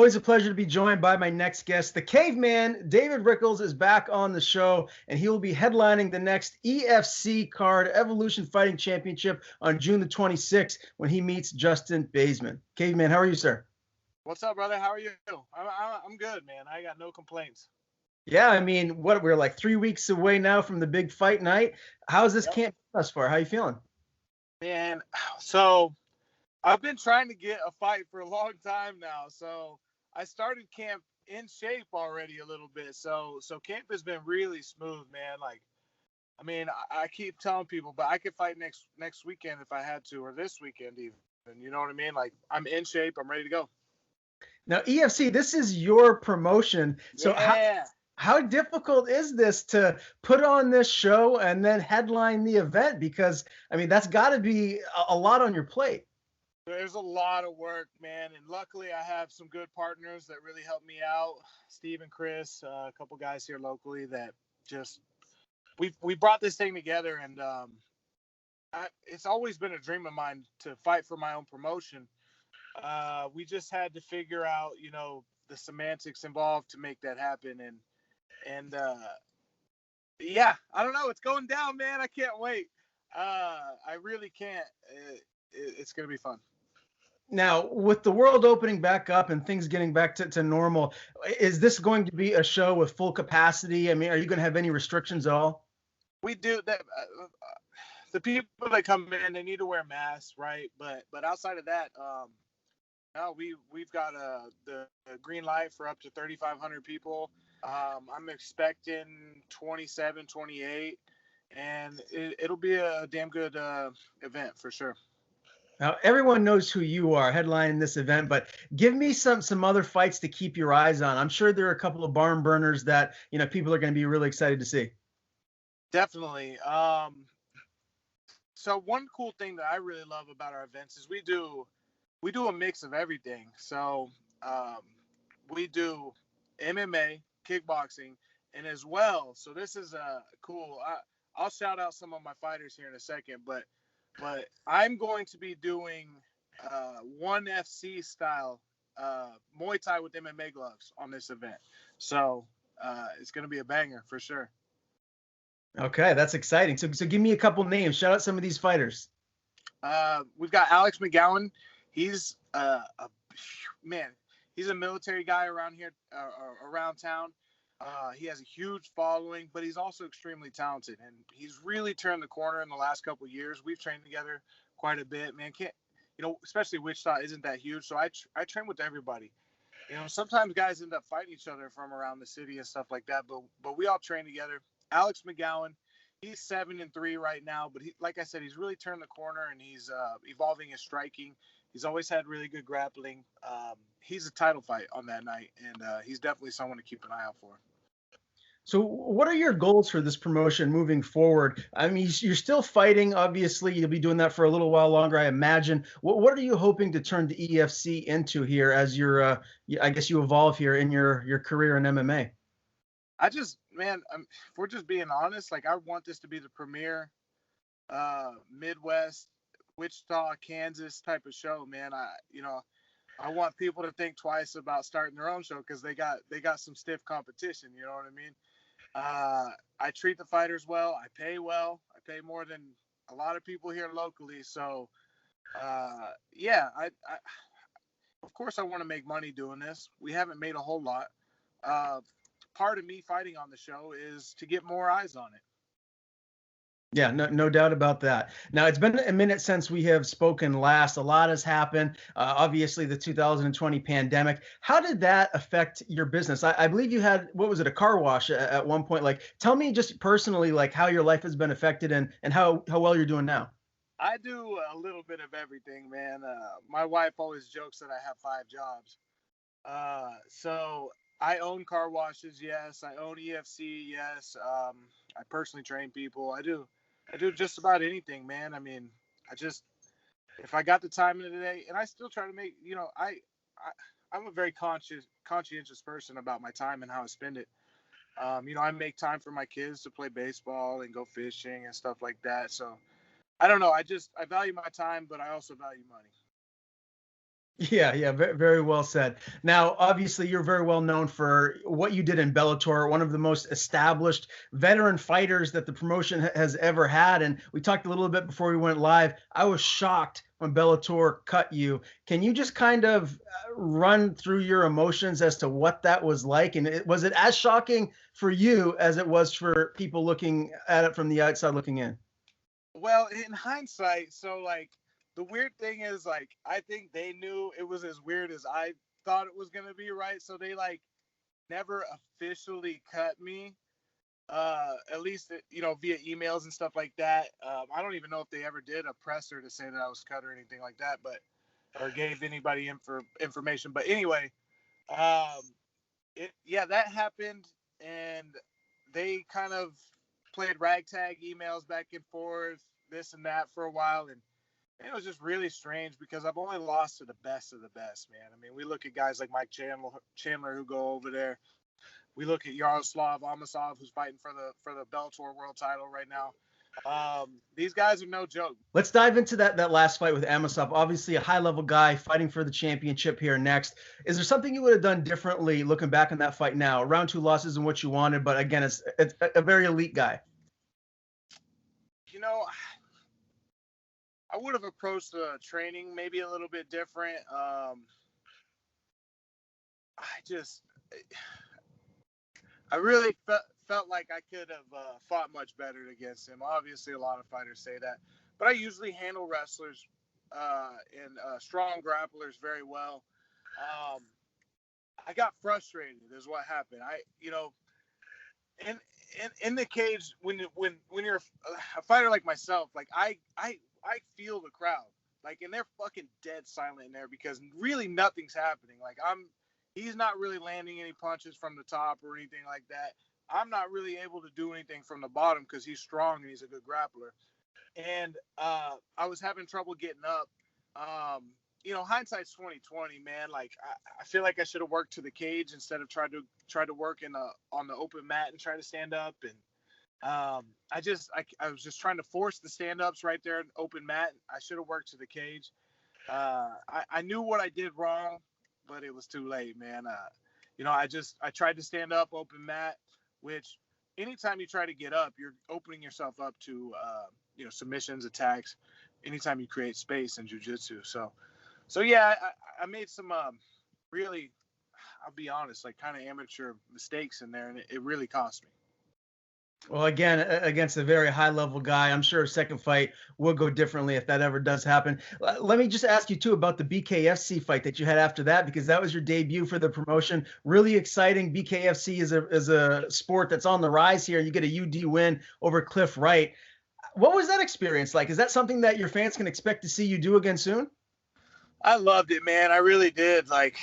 always a pleasure to be joined by my next guest. The Caveman David Rickles is back on the show, and he will be headlining the next EFC card, Evolution Fighting Championship, on June the 26th when he meets Justin Baesman. Caveman, how are you, sir? What's up, brother? How are you? I'm good, man. I got no complaints. Yeah, I mean, we're like 3 weeks away now from the big fight night. How's this Yep. camp thus far? How you feeling? Man, so I've been trying to get a fight for a long time now. So I started camp in shape already a little bit. So camp has been really smooth, man. Like, I mean, I keep telling people, but I could fight next weekend if I had to, or this weekend even. You know what I mean? Like, I'm in shape. I'm ready to go. Now, EFC, this is your promotion. So Yeah. how difficult is this to put on this show and then headline the event? Because, I mean, that's got to be a lot on your plate. There's a lot of work, man, and luckily I have some good partners that really help me out. Steve and Chris, a couple guys here locally that just we brought this thing together, and it's always been a dream of mine to fight for my own promotion. We just had to figure out, the semantics involved to make that happen, and yeah, I don't know, it's going down, man. I can't wait. I really can't. It's gonna be fun. Now, with the world opening back up and things getting back to normal, is this going to be a show with full capacity? I mean, are you going to have any restrictions at all? We do that. The people that come in, they need to wear masks, right? But outside of that, no, we've got the green light for up to 3,500 people. I'm expecting 27, 28, and it'll be a damn good event for sure. Now, everyone knows who you are headlining this event, but give me some other fights to keep your eyes on. I'm sure there are a couple of barn burners that people are going to be really excited to see. Definitely. So one cool thing that I really love about our events is we do a mix of everything. So we do MMA, kickboxing, and as well. So this is cool. I'll shout out some of my fighters here in a second, but I'm going to be doing one FC style Muay Thai with MMA gloves on this event. So it's going to be a banger for sure. Okay, that's exciting. So give me a couple names. Shout out some of these fighters. We've got Alex McGowan. He's man. He's a military guy around here, around town. He has a huge following, but he's also extremely talented, and he's really turned the corner in the last couple of years. We've trained together quite a bit, man. Especially Wichita isn't that huge, so I train with everybody. Sometimes guys end up fighting each other from around the city and stuff like that, but we all train together. Alex McGowan, he's 7-3 right now, but like I said, he's really turned the corner, and he's evolving his striking. He's always had really good grappling. He's a title fight on that night, and he's definitely someone to keep an eye out for. So what are your goals for this promotion moving forward? I mean, you're still fighting. Obviously, you'll be doing that for a little while longer, I imagine. What are you hoping to turn the EFC into here as I guess you evolve here in your career in MMA? If we're just being honest, like I want this to be the premier Midwest, Wichita, Kansas type of show, man. I want people to think twice about starting their own show because they got some stiff competition. You know what I mean? I treat the fighters well. I pay well. I pay more than a lot of people here locally. So, yeah, I of course I want to make money doing this. We haven't made a whole lot. Part of me fighting on the show is to get more eyes on it. Yeah, no doubt about that. Now, it's been a minute since we have spoken last. A lot has happened. Obviously, the 2020 pandemic. How did that affect your business? I believe you had, what was it, a car wash at one point? Like, tell me just personally, like how your life has been affected and how well you're doing now. I do a little bit of everything, man. My wife always jokes that I have 5 jobs. So I own car washes, yes. I own EFC, yes. I personally train people. I do just about anything, man. I mean, if I got the time in the day, and I still try to make, I'm a very conscientious person about my time and how I spend it. I make time for my kids to play baseball and go fishing and stuff like that. So I don't know. I value my time, but I also value money. Yeah, very, very well said. Now, obviously, you're very well known for what you did in Bellator, one of the most established veteran fighters that the promotion has ever had. And we talked a little bit before we went live. I was shocked when Bellator cut you. Can you just kind of run through your emotions as to what that was like? And was it as shocking for you as it was for people looking at it from the outside looking in? Well, in hindsight, so like the weird thing is like I think they knew it was as weird as I thought it was gonna be, right? So they like never officially cut me. At least via emails and stuff like that. I don't even know if they ever did a presser to say that I was cut or anything like that, but or gave anybody information. But anyway, um, that happened, and they kind of played ragtag emails back and forth, this and that for a while, and it was just really strange because I've only lost to the best of the best, man. I mean, we look at guys like Mike Chandler who go over there. We look at Yaroslav Amosov, who's fighting for the Bellator world title right now. These guys are no joke. Let's dive into that last fight with Amosov. Obviously, a high level guy fighting for the championship here next. Is there something you would have done differently looking back on that fight now? Round two losses and what you wanted, but again, it's a very elite guy. You know, I would have approached the training maybe a little bit different. I really felt like I could have fought much better against him. Obviously, a lot of fighters say that, but I usually handle wrestlers and strong grapplers very well. Um, I got frustrated, is what happened. In the cage when you're a fighter like myself, like I feel the crowd, like, and they're fucking dead silent in there because really nothing's happening. Like he's not really landing any punches from the top or anything like that. I'm not really able to do anything from the bottom because he's strong and he's a good grappler. And I was having trouble getting up. Hindsight's 2020, man. Like I feel like I should have worked to the cage instead of tried to work on the open mat and try to stand up. And I was just trying to force the stand ups right there in open mat. I should have worked to the cage. I knew what I did wrong, but it was too late, man. I tried to stand up open mat, which anytime you try to get up, you're opening yourself up to submissions, attacks. Anytime you create space in jiu-jitsu. So yeah, I made some really, I'll be honest, like kind of amateur mistakes in there, and it really cost me. Well, again, against a very high level guy, I'm sure a second fight will go differently if that ever does happen. Let me just ask you too about the BKFC fight that you had after that, because that was your debut for the promotion. Really exciting. BKFC is a sport that's on the rise here. You get a UD win over Cliff Wright. What was that experience like? Is that something that your fans can expect to see you do again soon? I loved it, man. I really did. Like,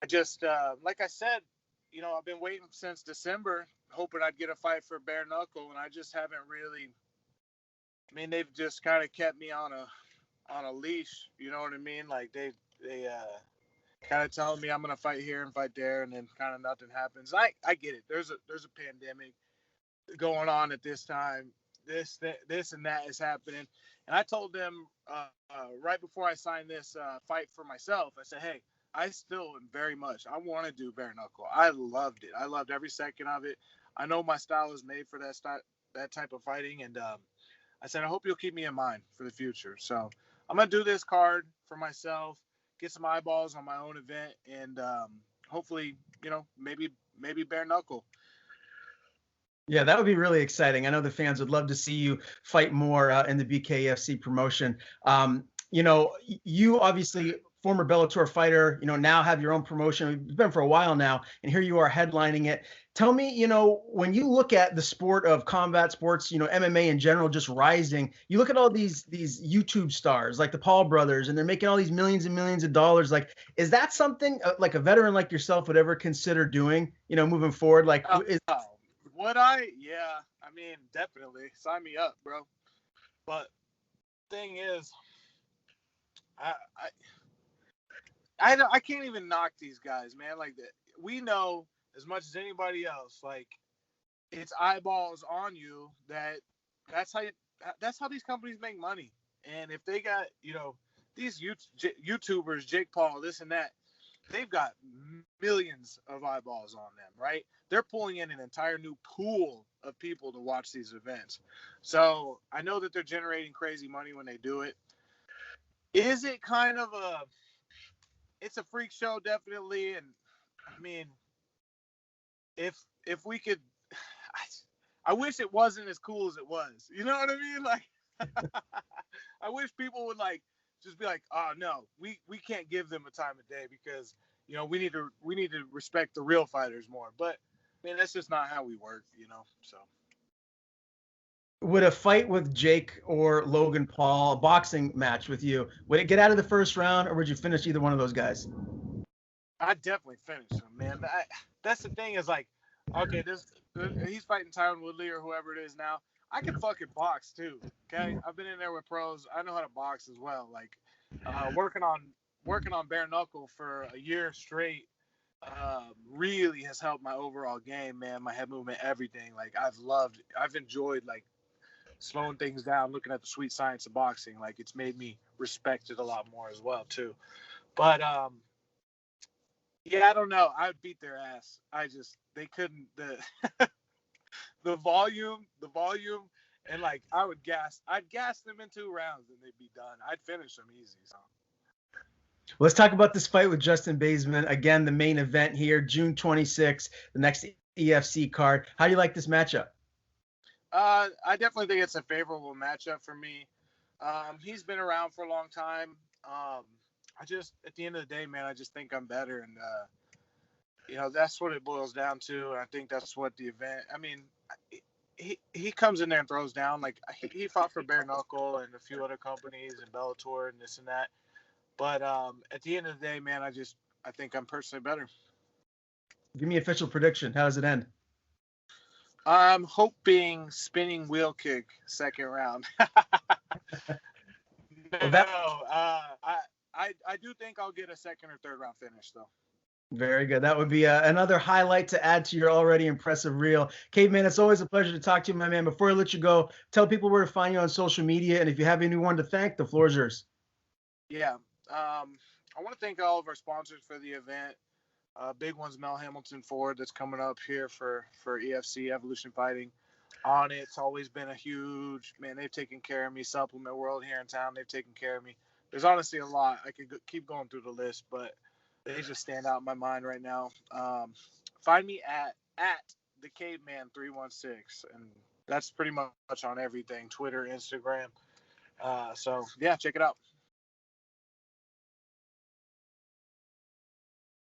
I just, like I said, I've been waiting since December, hoping I'd get a fight for bare knuckle, and I just haven't really. I mean, they've just kind of kept me on a leash. You know what I mean? Like they kind of telling me I'm gonna fight here and fight there, and then kind of nothing happens. I get it. There's a pandemic going on at this time. This and that is happening, and I told them right before I signed this fight for myself. I said, hey. I still am very much. I want to do bare knuckle. I loved it. I loved every second of it. I know my style is made for that type of fighting, and I said I hope you'll keep me in mind for the future. So I'm gonna do this card for myself, get some eyeballs on my own event, and hopefully, maybe bare knuckle. Yeah, that would be really exciting. I know the fans would love to see you fight more in the BKFC promotion. You obviously former Bellator fighter, now have your own promotion. It's been for a while now, and here you are headlining it. Tell me, when you look at the sport of combat sports, MMA in general just rising, you look at all these YouTube stars like the Paul brothers, and they're making all these millions and millions of dollars. Like, is that something like a veteran like yourself would ever consider doing, moving forward? Like, would I? Yeah. I mean, definitely. Sign me up, bro. But thing is, I can't even knock these guys, man. Like we know as much as anybody else. Like it's eyeballs on you. That's how these companies make money. And if they got these YouTubers, Jake Paul, this and that, they've got millions of eyeballs on them, right? They're pulling in an entire new pool of people to watch these events. So I know that they're generating crazy money when they do it. Is it kind of it's a freak show, definitely. And I mean, if we could, I wish it wasn't as cool as it was. You know what I mean? Like, I wish people would like just be like, oh no, we can't give them a time of day because we need to respect the real fighters more. But man, that's just not how we work, So Would a fight with Jake or Logan Paul, a boxing match with you, would it get out of the first round, or would you finish either one of those guys? I definitely finish him, man. That's the thing is like, okay, he's fighting Tyron Woodley or whoever it is now. I can fucking box too. Okay, I've been in there with pros. I know how to box as well. Like, working on bare knuckle for a year straight really has helped my overall game, man. My head movement, everything. Like, I've enjoyed like slowing things down, looking at the sweet science of boxing. Like, it's made me respect it a lot more as well too. But yeah, I don't know. I would beat their ass. They couldn't the volume, and like I'd gas them in 2 rounds and they'd be done. I'd finish them easy. So Let's talk about this fight with Justin Baesman. Again, the main event here, June 26th, the next EFC card. How do you like this matchup? I definitely think it's a favorable matchup for me. He's been around for a long time. At the end of the day, man, I just think I'm better, and that's what it boils down to. And I think that's what the event. I mean, he comes in there and throws down. Like, he fought for bare knuckle and a few other companies and Bellator and this and that. But at the end of the day, man, I think I'm personally better. Give me official prediction. How does it end? I'm hoping spinning wheel kick second round. I do think I'll get a second or third round finish though. Very good. That would be another highlight to add to your already impressive reel. Caveman, it's always a pleasure to talk to you, my man. Before I let you go, tell people where to find you on social media, and if you have anyone to thank, the floor is yours. Yeah. I want to thank all of our sponsors for the event. Big one's Mel Hamilton Ford that's coming up here for EFC Evolution Fighting. On it, it's always been a huge, man, they've taken care of me. Supplement World here in town, they've taken care of me. There's honestly a lot. I could keep going through the list, but they just stand out in my mind right now. Find me at the Caveman 316, and that's pretty much on everything: Twitter, Instagram. So yeah, check it out.